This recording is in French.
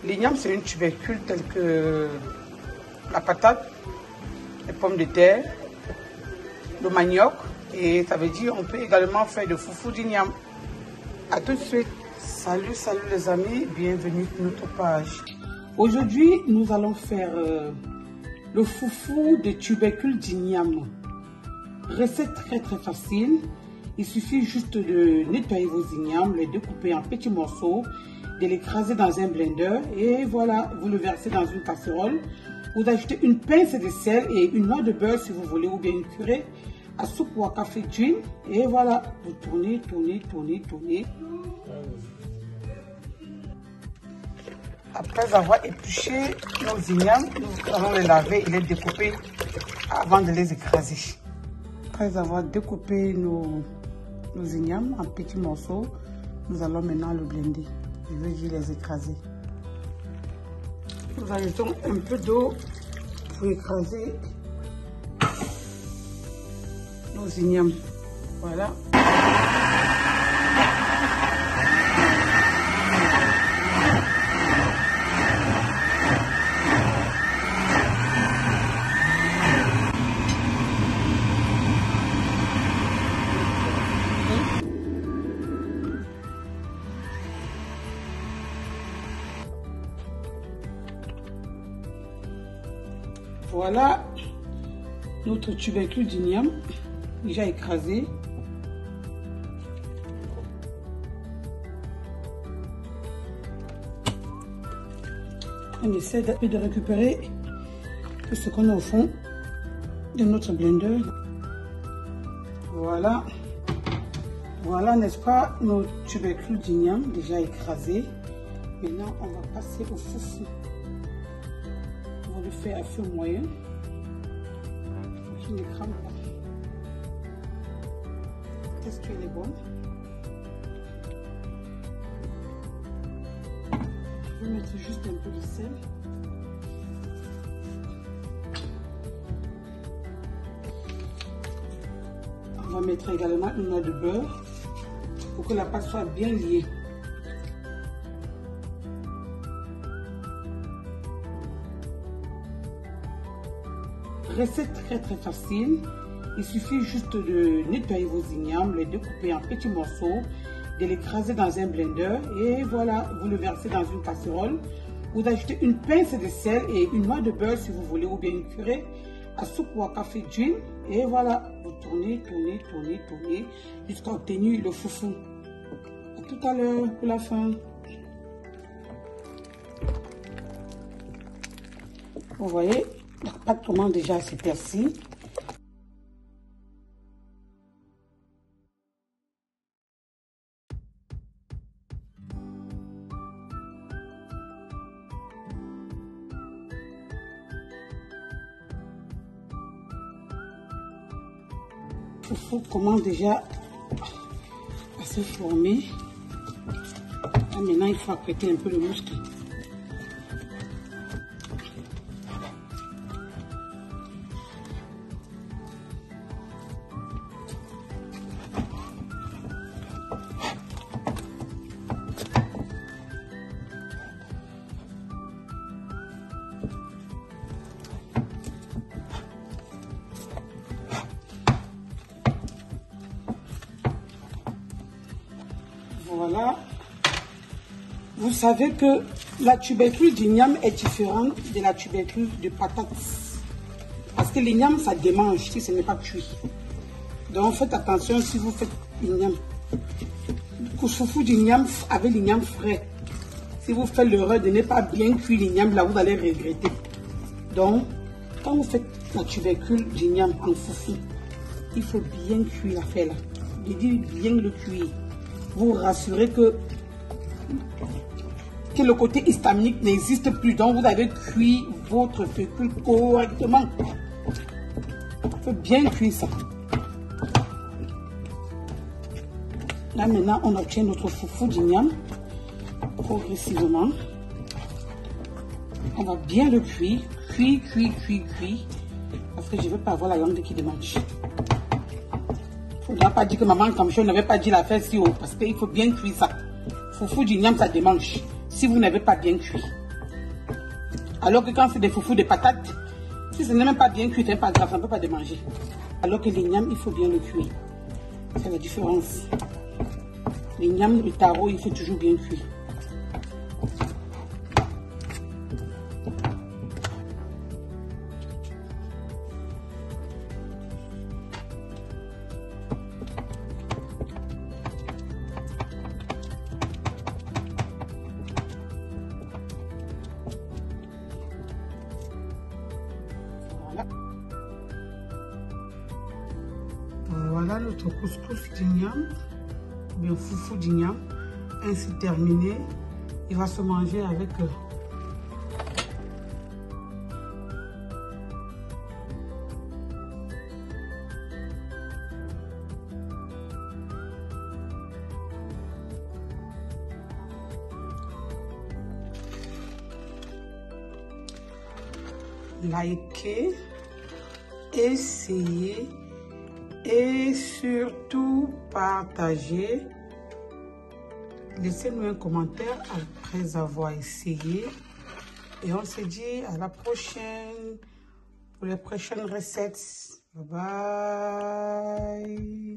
L'igname, c'est une tubercule telle que la patate, les pommes de terre, le manioc. Et ça veut dire on peut également faire de foufou d'igname. A tout de suite. Salut les amis, bienvenue sur notre page. Aujourd'hui, nous allons faire le foufou de tubercule d'igname. Recette très facile. Il suffit juste de nettoyer vos ignames, les découper en petits morceaux, de les écraser dans un blender et voilà, vous le versez dans une casserole. Vous ajoutez une pincée de sel et une noix de beurre si vous voulez ou bien une curée à soupe ou à café d'huile et voilà, vous tournez. Après avoir épluché nos ignames, nous allons les laver et les découper avant de les écraser. Après avoir découpé nos ignames en petits morceaux, nous allons maintenant le blender. Je veux dire les écraser. Nous ajoutons un peu d'eau pour écraser nos ignames. Voilà. Voilà notre tubercule d'igname déjà écrasé. On essaie de récupérer tout ce qu'on a au fond de notre blender. Voilà. Voilà, n'est-ce pas, nos tubercules d'igname déjà écrasés. Maintenant, on va passer au foufou. On va le faire à feu moyen. Je ne crame pas. Est-ce qu'elle est bonne? Je vais mettre juste un peu de sel. On va mettre également une noix de beurre pour que la pâte soit bien liée. Recette très facile. Il suffit juste de nettoyer vos ignames, les découper en petits morceaux, de les écraser dans un blender et voilà, vous le versez dans une casserole. Vous ajoutez une pincée de sel et une noix de beurre si vous voulez ou bien une curée à soupe ou à café d'huile et voilà, vous tournez jusqu'à obtenir le foufou. À tout à l'heure pour la fin. Vous voyez, la pâte commence déjà à s'épaissir. Le foufou commence déjà à se former. Là, maintenant, il faut apprêter un peu le muscle. Voilà. Vous savez que la tubercule d'igname est différente de la tubercule de patate. Parce que l'igname, ça démange si ce n'est pas cuit. Donc faites attention si vous faites l'igname. Foufou d'igname avec l'igname frais. Si vous faites l'erreur de ne pas bien cuire l'igname, là vous allez regretter. Donc, quand vous faites la tubercule d'igname en foufou, il faut bien cuire l'affaire là. Je dis bien le cuire. Vous rassurez que le côté histaminique n'existe plus. Donc, vous avez cuit votre fécule correctement. Il faut bien cuire ça. Là, maintenant, on obtient notre foufou d'igname progressivement. On va bien le cuire. Cuire. Parce que je ne veux pas avoir la langue qui démange. Il ne faudra pas dire que maman Kamchon n'avait pas dit la faire si haut. Parce qu'il faut bien cuire ça. Foufou d'igname, ça démange. Si vous n'avez pas bien cuit. Alors que quand c'est des foufous de patates, si ce n'est même pas bien cuit, pas grave, on ne peut pas les manger. Alors que l'igname, il faut bien le cuire. C'est la différence. L'igname, le taro, il faut toujours bien cuire. Voilà notre couscous d'igname, ou bien foufou d'igname, ainsi terminé. Il va se manger avec likez, essayez et surtout partagez. Laissez-nous un commentaire après avoir essayé. Et on se dit à la prochaine pour les prochaines recettes. Bye bye.